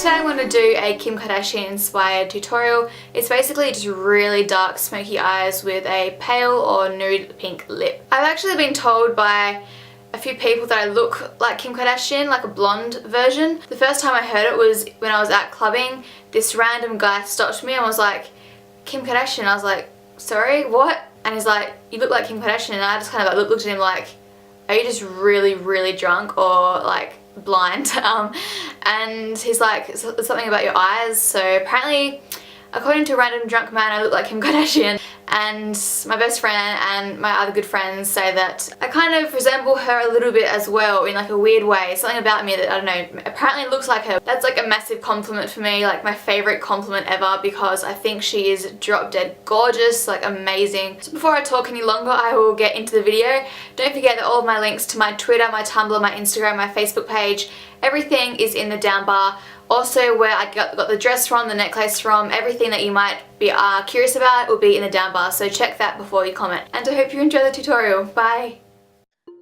today I'm going to do a Kim Kardashian inspired tutorial. It's basically just really dark smoky eyes with a pale or nude pink lip. I've actually been told by a few people that I look like Kim Kardashian, like a blonde version. The first time I heard it was when I was out clubbing. This random guy stopped me and was like, Kim Kardashian. I was like, sorry, what? And he's like, you look like Kim Kardashian. And I just kind of like looked at him like, are you just really drunk or like blind? And he's like, there's something about your eyes. So apparently, according to a random drunk man, I look like Kim Kardashian. And my best friend and my other good friends say that I kind of resemble her a little bit as well in like a weird way. Something about me that, I don't know, apparently looks like her. That's like a massive compliment for me, like my favorite compliment ever, because I think she is drop dead gorgeous, like amazing. So before I talk any longer, I will get into the video. Don't forget that all of my links to my Twitter, my Tumblr, my Instagram, my Facebook page, everything is in the down bar. Also where I got the dress from, the necklace from, everything that you might be curious about will be in the down bar, so check that before you comment. And I hope you enjoy the tutorial. Bye!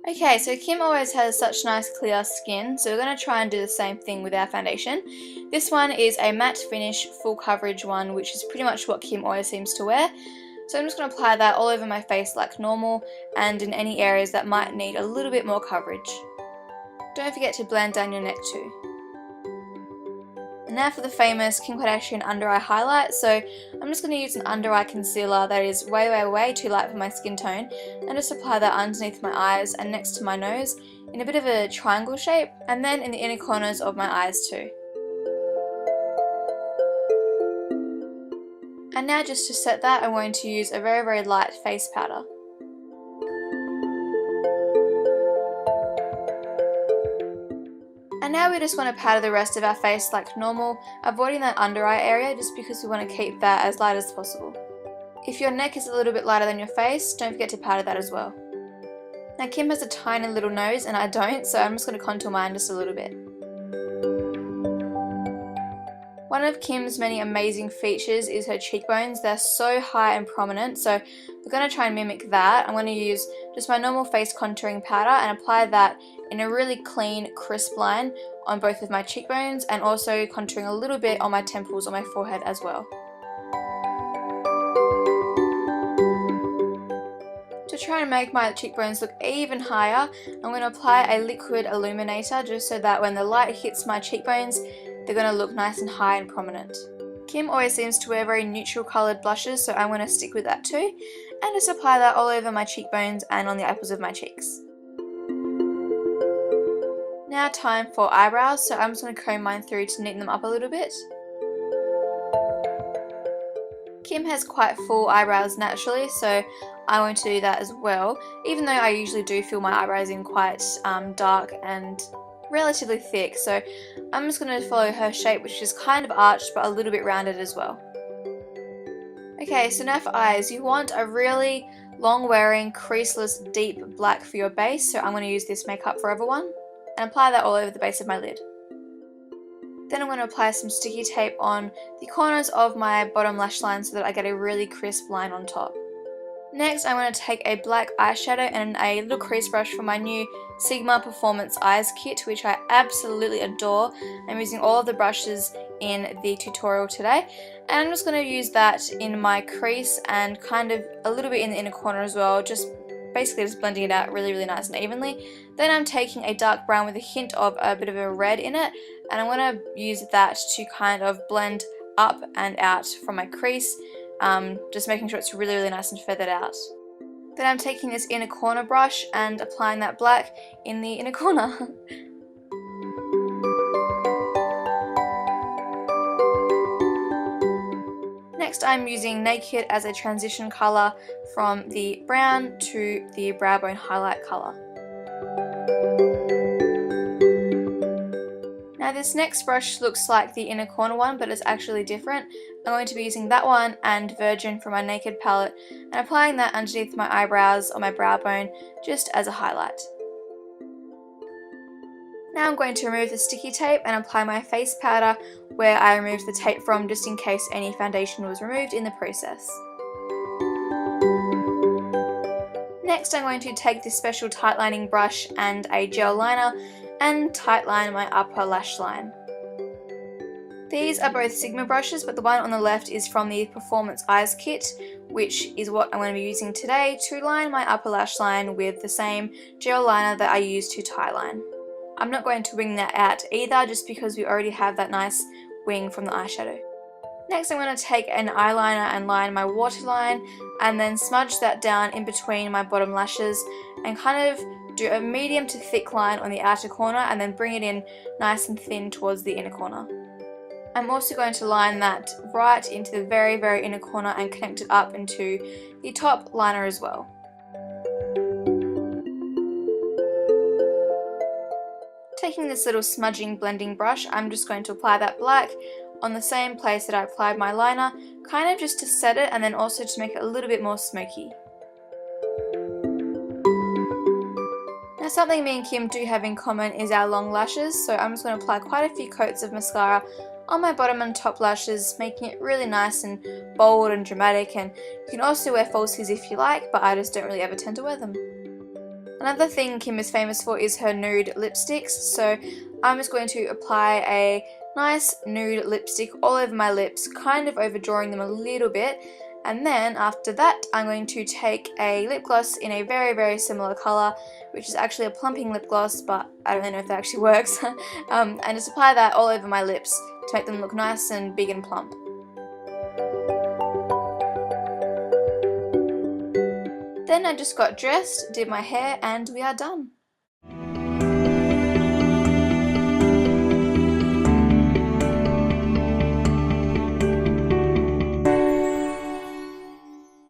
Okay, so Kim always has such nice clear skin, so we're going to try and do the same thing with our foundation. This one is a matte finish full coverage one, which is pretty much what Kim always seems to wear. So I'm just going to apply that all over my face like normal and in any areas that might need a little bit more coverage. Don't forget to blend down your neck too. And now for the famous Kim Kardashian under eye highlight. So I'm just going to use an under eye concealer that is way too light for my skin tone, and just apply that underneath my eyes and next to my nose in a bit of a triangle shape, and then in the inner corners of my eyes too. And now just to set that, I'm going to use a very light face powder. And now we just want to powder the rest of our face like normal, avoiding that under eye area just because we want to keep that as light as possible. If your neck is a little bit lighter than your face, don't forget to powder that as well. Now Kim has a tiny little nose and I don't, so I'm just going to contour mine just a little bit. One of Kim's many amazing features is her cheekbones. They're so high and prominent, so we're going to try and mimic that. I'm going to use just my normal face contouring powder and apply that in a really clean, crisp line on both of my cheekbones, and also contouring a little bit on my temples, on my forehead as well. To try and make my cheekbones look even higher, I'm going to apply a liquid illuminator just so that when the light hits my cheekbones, they're going to look nice and high and prominent. Kim always seems to wear very neutral coloured blushes, so I'm going to stick with that too, and just apply that all over my cheekbones and on the apples of my cheeks. Now time for eyebrows, so I'm just going to comb mine through to neaten them up a little bit. Kim has quite full eyebrows naturally, so I want to do that as well, even though I usually do fill my eyebrows in quite dark and relatively thick, so I'm just going to follow her shape, which is kind of arched but a little bit rounded as well. Okay, so now for eyes, you want a really long wearing creaseless deep black for your base, so I'm going to use this Makeup Forever one and apply that all over the base of my lid. Then I'm going to apply some sticky tape on the corners of my bottom lash line so that I get a really crisp line on top. Next, I'm going to take a black eyeshadow and a little crease brush from my new Sigma Performance Eyes kit, which I absolutely adore. I'm using all of the brushes in the tutorial today, and I'm just going to use that in my crease and kind of a little bit in the inner corner as well, basically just blending it out really nice and evenly. Then I'm taking a dark brown with a hint of a bit of a red in it, and I'm going to use that to kind of blend up and out from my crease, just making sure it's really nice and feathered out. Then I'm taking this inner corner brush and applying that black in the inner corner. Next, I'm using Naked as a transition colour from the brown to the brow bone highlight colour. Now this next brush looks like the inner corner one, but it's actually different. I'm going to be using that one and Virgin from my Naked palette and applying that underneath my eyebrows or my brow bone just as a highlight. Now I'm going to remove the sticky tape and apply my face powder where I removed the tape from, just in case any foundation was removed in the process. Next, I'm going to take this special tight lining brush and a gel liner and tight line my upper lash line. These are both Sigma brushes, but the one on the left is from the Performance Eyes kit, which is what I'm going to be using today to line my upper lash line with the same gel liner that I use to tie line. I'm not going to wing that out either, just because we already have that nice wing from the eyeshadow. Next, I'm going to take an eyeliner and line my waterline, and then smudge that down in between my bottom lashes and kind of do a medium to thick line on the outer corner and then bring it in nice and thin towards the inner corner. I'm also going to line that right into the very, very inner corner and connect it up into the top liner as well. Taking this little smudging blending brush, I'm just going to apply that black on the same place that I applied my liner, kind of just to set it and then also to make it a little bit more smoky. Now, something me and Kim do have in common is our long lashes, so I'm just going to apply quite a few coats of mascara on my bottom and top lashes, making it really nice and bold and dramatic, and you can also wear falsies if you like, but I just don't really ever tend to wear them. Another thing Kim is famous for is her nude lipsticks, so I'm just going to apply a nice nude lipstick all over my lips, kind of overdrawing them a little bit, and then after that I'm going to take a lip gloss in a very, very similar colour, which is actually a plumping lip gloss, but I don't really know if that actually works, and just apply that all over my lips to make them look nice and big and plump. Then I just got dressed, did my hair, and we are done.